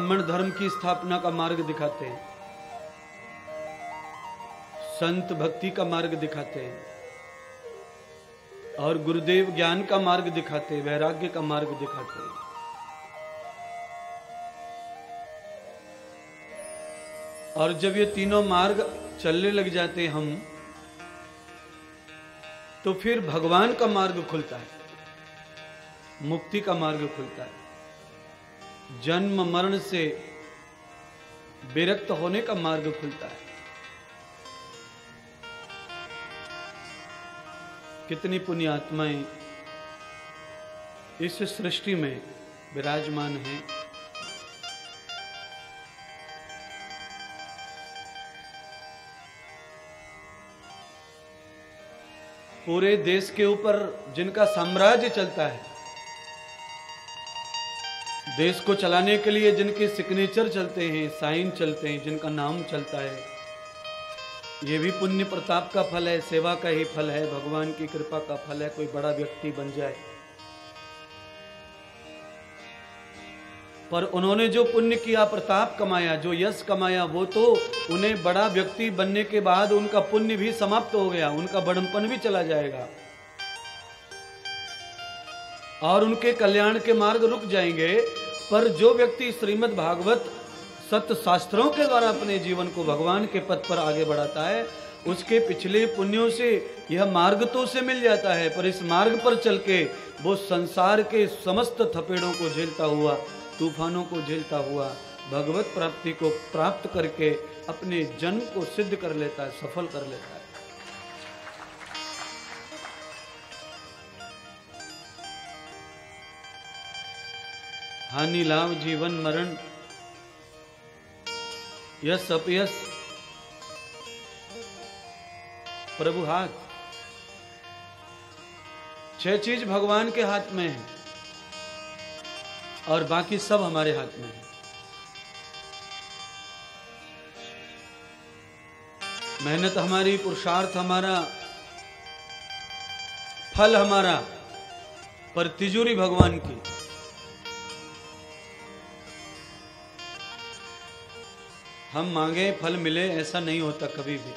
ब्राह्मण धर्म की स्थापना का मार्ग दिखाते हैं, संत भक्ति का मार्ग दिखाते हैं, और गुरुदेव ज्ञान का मार्ग दिखाते हैं, वैराग्य का मार्ग दिखाते हैं। और जब ये तीनों मार्ग चलने लग जाते हैं हम, तो फिर भगवान का मार्ग खुलता है, मुक्ति का मार्ग खुलता है, जन्म मरण से विरक्त होने का मार्ग खुलता है। कितनी पुण्य आत्माएं इस सृष्टि में विराजमान हैं। पूरे देश के ऊपर जिनका साम्राज्य चलता है, देश को चलाने के लिए जिनके सिग्नेचर चलते हैं, साइन चलते हैं, जिनका नाम चलता है, ये भी पुण्य प्रताप का फल है, सेवा का ही फल है, भगवान की कृपा का फल है। कोई बड़ा व्यक्ति बन जाए, पर उन्होंने जो पुण्य किया, प्रताप कमाया, जो यश कमाया, वो तो उन्हें बड़ा व्यक्ति बनने के बाद उनका पुण्य भी समाप्त हो गया, उनका बड़पन भी चला जाएगा और उनके कल्याण के मार्ग रुक जाएंगे। पर जो व्यक्ति श्रीमद् भागवत सत्य शास्त्रों के द्वारा अपने जीवन को भगवान के पथ पर आगे बढ़ाता है, उसके पिछले पुण्यों से यह मार्ग तो उसे मिल जाता है, पर इस मार्ग पर चल के वो संसार के समस्त थपेड़ों को झेलता हुआ, तूफानों को झेलता हुआ भगवत प्राप्ति को प्राप्त करके अपने जन्म को सिद्ध कर लेता है, सफल कर लेता है। हानि लाभ जीवन मरण यश अपयश प्रभु हाथ, 6 चीज भगवान के हाथ में है और बाकी सब हमारे हाथ में है। मेहनत हमारी, पुरुषार्थ हमारा, फल हमारा, पर तिजोरी भगवान की। हम मांगे फल मिले, ऐसा नहीं होता कभी भी।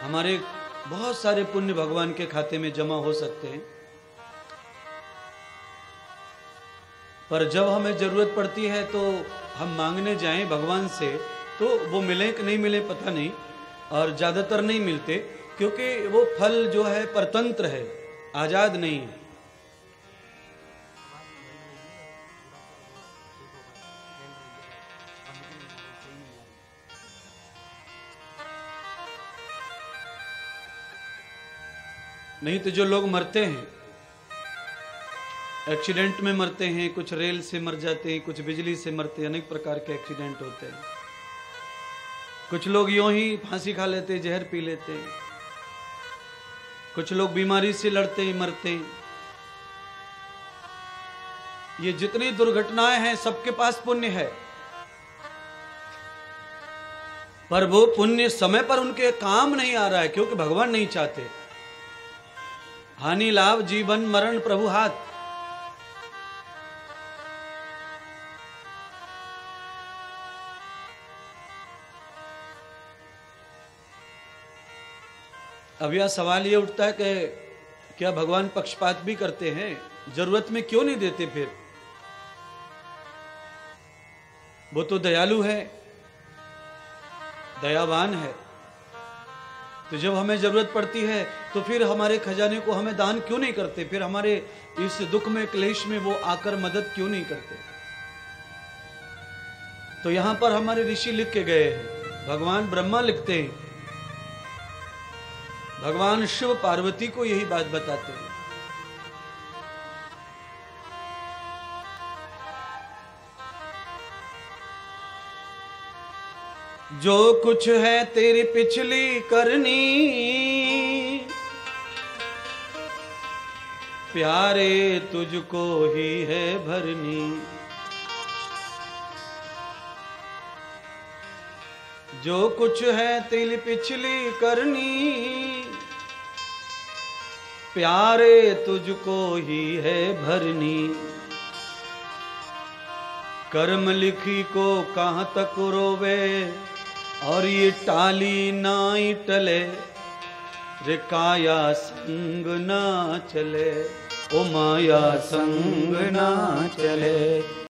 हमारे बहुत सारे पुण्य भगवान के खाते में जमा हो सकते हैं, पर जब हमें जरूरत पड़ती है तो हम मांगने जाएं भगवान से, तो वो मिले कि नहीं मिले पता नहीं, और ज्यादातर नहीं मिलते, क्योंकि वो फल जो है परतंत्र है, आजाद नहीं है। नहीं तो जो लोग मरते हैं, एक्सीडेंट में मरते हैं, कुछ रेल से मर जाते हैं, कुछ बिजली से मरते हैं, अनेक प्रकार के एक्सीडेंट होते हैं। कुछ लोग यूं ही फांसी खा लेते हैं, जहर पी लेते हैं, कुछ लोग बीमारी से लड़ते हैं, मरते हैं। ये जितनी दुर्घटनाएं हैं, सबके पास पुण्य है, पर वो पुण्य समय पर उनके काम नहीं आ रहा है, क्योंकि भगवान नहीं चाहते। हानि लाभ जीवन मरण प्रभु हाथ। अब यह सवाल ये उठता है कि क्या भगवान पक्षपात भी करते हैं? जरूरत में क्यों नहीं देते? फिर वो तो दयालु है, दयावान है, तो जब हमें जरूरत पड़ती है तो फिर हमारे खजाने को हमें दान क्यों नहीं करते? फिर हमारे इस दुख में, क्लेश में वो आकर मदद क्यों नहीं करते? तो यहां पर हमारे ऋषि लिख के गए हैं, भगवान ब्रह्मा लिखते हैं, भगवान शिव पार्वती को यही बात बताते हैं। जो कुछ है तेरी पिछली करनी, प्यारे तुझको ही है भरनी। जो कुछ है तेरी पिछली करनी, प्यारे तुझको ही है भरनी। कर्म लिखी को कहाँ तक रोवे, और ये टाली नाई टले, रे काया संग ना चले, ओ माया संग ना चले।